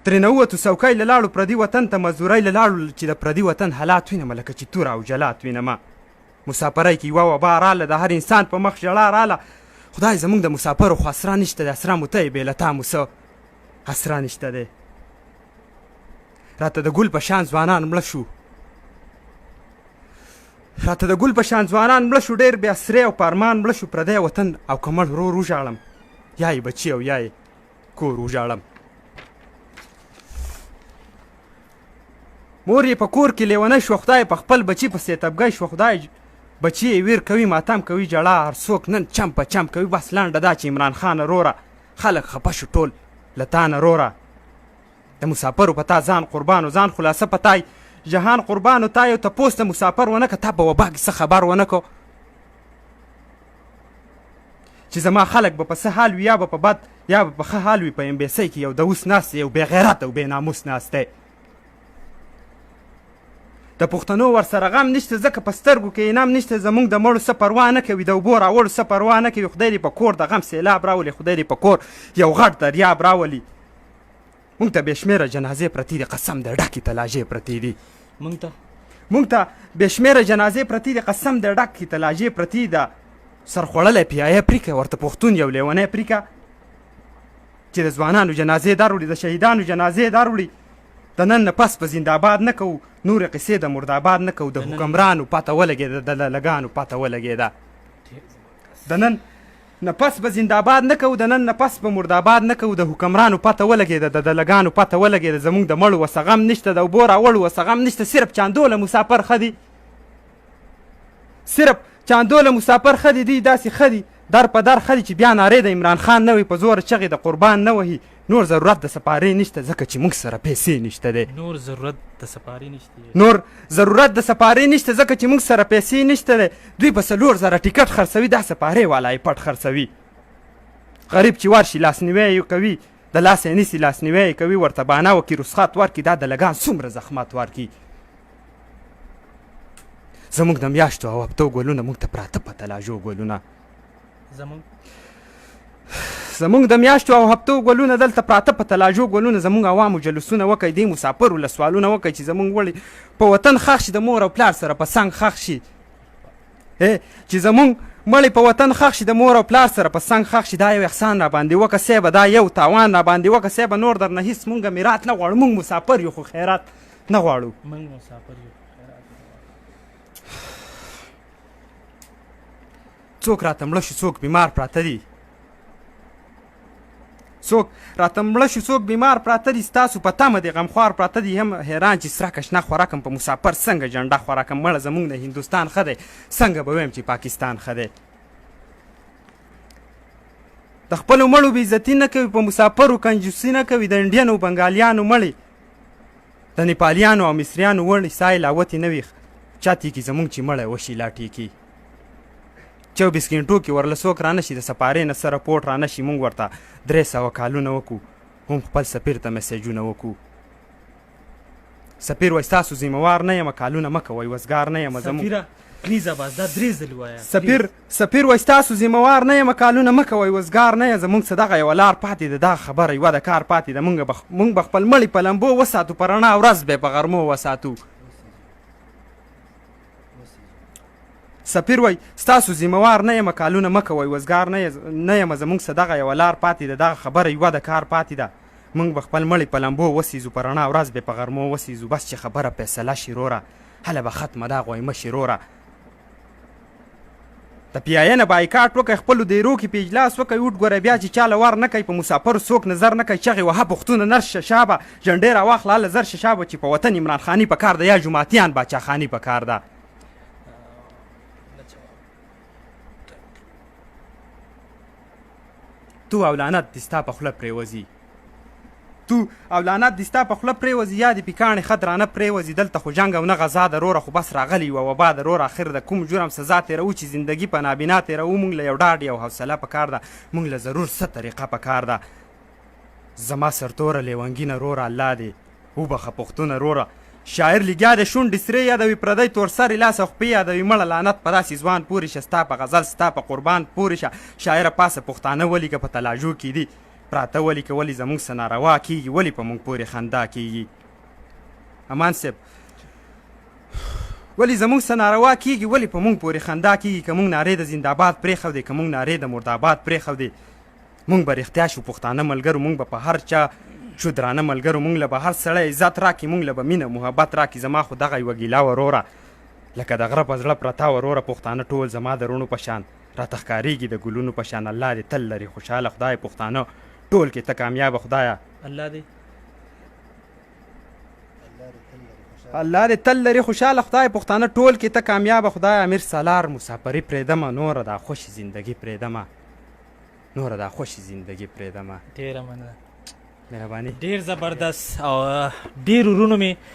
ترېنه ووتو څوکۍ له لاړو پردي وطن ته مزدورۍ له لاړو چې د پردي وطن حالات وینمه لکه چې تور او جلات وینمه مسافرۍ کې یوه وبا راله د هر انسان په مخ ژړا راله خدای زموږ د مسافرو خو اسره نشته دی اسره مو ته یې بې له تا مو څه اسره نشته دی راته د ګل په شان ځوانان مړه شو راته د ګل په شان ځوانان مړه شو ډېر بې اسرې او په ارمان مړه شو پردی وطن او که مړ ورور وژاړم یا یې بچي او یا یې کور وژاړم مور یې په کور کې لیونی شوه خدای په خپل بچي پسې تبګی شوه خدای بچي یې ویر کوي ماتم کوي جړا هر څوک نن چم په چم کوي بس لنډه دا چې عمران خانه روره خلک خفه شو ټول له تا نه روره د مسافرو په تا ځان قربان و ځان خلاصه په تای جهان قربان و تا یو تپوس د مسافر ونه که تا په وبا کې څه خبر ونه کو چې زما خلک به په څه حال وي یا به په بد یا به په ښه حال وي په امبیسۍ کې یو دوس ناست یو بې غیرت او بې ناموس ناست دی د پښتنو ورسره غم نشته ځکه په سترګو کې انعام نشته زموږ د مړو څه پروا نه کوي د اوبو راوړو څه پروا نه کوي خدای دې په کور د غم سیلاب راولي خدای دې په کور یو غټ دریاب راولي موږ ته بې شمېره جنازې پرتې دي قسم د ډکې تلاژې پرتې دي موږ ته بې شمېره جنازې پرتې دي قسم د ډکې تلاژې پرتې ده سرخوړلی پیایه پرېکه ورته پښتون یو لیونی پرېکه چې د ځوانانو جنازې در وړي د شهیدانو جنازې در وړي د نن نه پس په زنده‌آباد نه کوو نورې قصې د مردآباد نه کوو د حکمرانو پته ولګېده د للګانو پته ولګېده د نن نه پس به زنده‌آباد نه کوو د نن نه پس به مردآباد نه کوو د حکمرانو پته ولګېده د للګانو پته ولګېده زموږ د مړو وسه غم نشته د اوبو راوړو وسه غم نشته صرف چاندوله مسافر ښه دي صرف چاندوله مسافر ښه دي دوی داسې ښه دي در په در ښه دي چې بیا نارې د عمران خان نه وي په زوره چغې د قربان نه وهي نور ضرورت د سپارې نشته ځکه چې موږ سره پیسې نشته دی نور ضرورت د سپارې نشته ځکه چې موږ سره پیسې نشته دی دوی په 4,000 ټیکټ خرڅوي دا سپارې والا یې پټ خرڅوي غریب چې ورشي لاسنیوی یې کوي د لاس یې نیسي لاسنیوی یې کوي ورته بانه وکړي رسخت ورکړي دا د لګان څومره زحمت ورکړي زموږ د میاشتو او هفتو ګلونه موږ ته پراته په تلاژو ګلونه زموږ د میاشتو او هفتو ګلونه دلته پراته په تلاژو ګلونه زموږ عوامو جلوسونه وکئ دې مسافرو له سوالونه وکئ چې زموږ وړي په وطن ښخ شي د مور او پلار سره په څنګ ښخ شي چې زموږ مړی په وطن ښخ شي د مور او پلار سره په څنګ ښخ شي دا یو احسان راباندې وکړه صیبه دا یو تاوان راباندې وکړه صیبه نور درنه هېڅ مونږ میرات نه غواړو مونږ مسافر یو خو خیرات نه غواړو څوک راته مړه شو څوک بیمار پراته دي څوک راته مړه شو څوک بیمار پراته دي ستاسو په تمه دي غمخوار پراته دي هم حیران چې سره کشنه خوراکم په مسافر څنګه جنډه خوراکم مړه زموږ د هندوستان ښه دی څنګه به ویم چې پاکستان ښه دی د خپلو مړو بېعزتي نه کوي په مسافرو کنجوسي نه کوي د انډین او بنګالیانو مړې د نیپالیانو او مصریانو وړې سای لاوتې نه وي چا تیکي زموږ چې مړی وشي لا ټیکي 24 غنټو کې ورله څوک رانه شي د سپارې نه څه رپورټ رانه شي موږ ورته 300 کالونه وکړو هم خپل سفیر ته میسیجونه وکړو سفیر وایي ستاسو ذمهوار نه یم کالونه مه کوئ وزګار نه یم سفیر وایي ستاسو ذمهوار نه یم کالونه مه کوئ وزګار نه یم زموږ څه دغه یوه لار پاتې ده دغه خبره یوه د کار پاتې ده موږ به خپل مړي په لمبو وساتو په رڼا ورځ به په غرمو وساتو سفیر وای ستاسو ذمهوار نه یم کالونه مه کوئ وزګار نه یم زموږ څه دغه یوه لار پاتې ده دغه خبره یوه د کار پاتې ده موږ به خپل مړي په لمبو وسیزو په رڼا ورځ به په غرمو وسیزو بس چې خبره فیصله شي روره هله به ختمه دا غویمه شي روره د پیایه نه بایکاټ وکئ خپلو دیرو کې په اجلاس وکئ اوټ ګوره بیا چې چاله ور نه کوي په مسافرو څوک نظر نه کوي چغې وهه پښتونه نر ششابه جنډې راواخله هله زر ششابه چې په وطن عمران خاني په کار ده یا جوماتیان باچاخاني په کار ده تو او لعنت دې ستا په خوله پرېوځي یا دې پیکاڼې خط رانه پرېوځي دلته خو جنګ او نه غذا ده روره خو بس راغلی یوه وبا ده روره اخر د کوم جرم سزا تېروو چې زندګي په نابینا تېروو موږ له یو ډاډ یو حوصله په کار ده موږ له ضرور څه طریقه په کار ده زما سرتوره لیونګینه روره الله دې وبخه پښتونه روره شاعر لګیا د شونډې سرې یادوي پردی تور سرې لاس او خپې یادوي مړه لعنت په داسې ځوان پورې شه ستا په غزل ستا په قربان پورې شه شاعره پاسه پښتانه ولیکه په تلاژو کې دي پراته ولي که ولې زموږ څه ناروا کېږي ولې په موږ پورې خندا کېږي امان صاحب ولې زموږ څه ناروا کېږي ولې په موږ پورې خندا کېږي که موږ نارې د زنده‌باد پرېښودې که موږ نارې د مرداباد پرېښودې موږ به رښتیا شو پښتانه ملګرو موږ به په هر چا شو درانه ملګرو موږ له به هر سړی عزت راکړي موږ له به مینه محبت راکړي زما خو دغه یوه ګیله وروره لکه د غره په زړه پرته وروره پښتانه ټول زما د روڼو په شان راته ښکارېږي د ګلونو په شان الله دې تل لري خوشحاله خدای پښتانه ټول کې ته کامیابه خدایه الله دې تل لري خوشحاله خدای پښتانه ټول کې ته کامیابه خدای امیر سالار مسافري پرېږدمه نوره دا خوشې زندګي پرېږدمه نوره دا خوشې زندګي پرېږدمه ډېره مننه مهرباني ډېر زبردست او ډېر ورونو مې